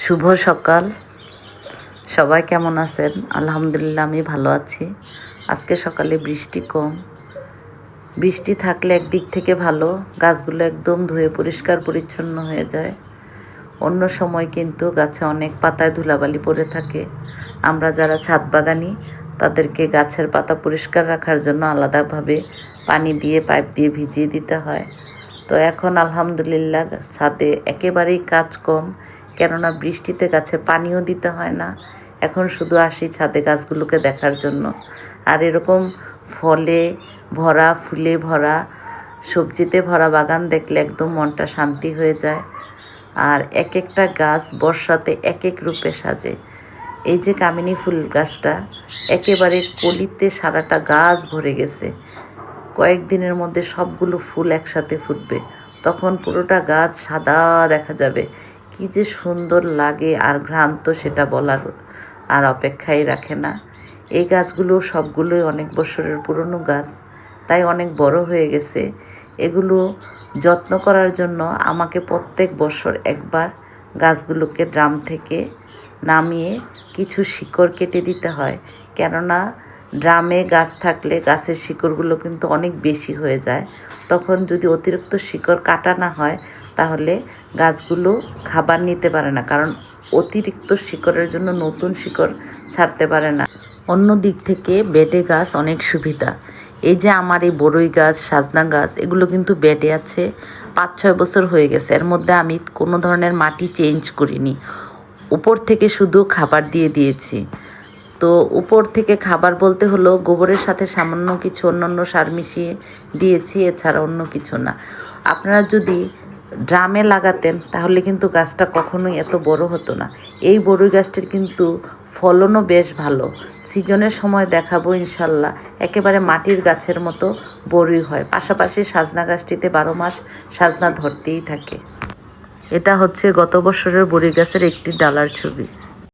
শুভ সকাল। সবাই কেমন আছেন? আলহামদুলিল্লাহ আমি ভালো আছি। আজকে সকালে বৃষ্টি কম। বৃষ্টি থাকলে একদিক থেকে ভালো, গাছগুলো একদম ধুয়ে পরিষ্কার পরিচ্ছন্ন হয়ে যায়। অন্য সময় কিন্তু গাছে অনেক পাতায় ধুলাবালি পড়ে থাকে। আমরা যারা ছাদ বাগানি তাদেরকে গাছের পাতা পরিষ্কার রাখার জন্য আলাদাভাবে পানি দিয়ে পাইপ দিয়ে ভিজিয়ে দিতে হয়। তো এখন আলহামদুলিল্লাহ ছাদে একেবারেই কাজ কম, কেননা বৃষ্টিতে গাছে পানিও দিতে হয় না। এখন শুধু আসি ছাদে গাছগুলোকে দেখার জন্য। আর এরকম ফলে ভরা, ফুলে ভরা, সবজিতে ভরা বাগান দেখলে একদম মনটা শান্তি হয়ে যায়। আর এক একটা গাছ বর্ষাতে এক এক রূপে সাজে। এই যে কামিনী ফুল গাছটা একেবারে কলিতে সারাটা গাছ ভরে গেছে। কয়েকদিনের মধ্যে সবগুলো ফুল একসাথে ফুটবে, তখন পুরোটা গাছ সাদা দেখা যাবে। কি যে সুন্দর লাগে, আর ঘ্রাণ তো সেটা বলার আর অপেক্ষাই রাখে না। এই গাছগুলো সবগুলোই অনেক বছরের পুরনো গাছ, তাই অনেক বড় হয়ে গেছে। এগুলো যত্ন করার জন্য আমাকে প্রত্যেক বছর একবার গাছগুলোকে ড্রাম থেকে নামিয়ে কিছু শিকড় কেটে দিতে হয়, কেননা ড্রামে গাছ থাকলে গাছের শিকড়গুলো কিন্তু অনেক বেশি হয়ে যায়। তখন যদি অতিরিক্ত শিকড় কাটা না হয় তাহলে গাছগুলো খাবার নিতে পারে না, কারণ অতিরিক্ত শিকড়ের জন্য নতুন শিকড় ছাড়তে পারে না। অন্য দিক থেকে বেডে গাছ অনেক সুবিধা। এই যে আমার এই বড়ই গাছ, সাজনা গাছ, এগুলো কিন্তু বেডে আছে 5-6 বছর হয়ে গেছে। এর মধ্যে আমি কোনো ধরনের মাটি চেঞ্জ করিনি, উপর থেকে শুধু খাবার দিয়ে দিয়েছি। তো উপর থেকে খাবার বলতে হলো গোবরের সাথে সামান্য কিছু অন্যান্য সার মিশিয়ে দিয়েছি, এছাড়া অন্য কিছু না। আপনারা যদি ড্রামে লাগাতেন তাহলে কিন্তু গাছটা কখনোই এত বড় হতো না। এই বড়ই গাছটির কিন্তু ফলনও বেশ ভালো। সিজনের সময় দেখাবো ইনশাল্লাহ, একেবারে মাটির গাছের মতো বড়ই হয়। পাশাপাশি সাজনা গাছটিতে 12 মাস সাজনা ধরতেই থাকে। এটা হচ্ছে গত বছরের বড়ই গাছের একটি ডালার ছবি।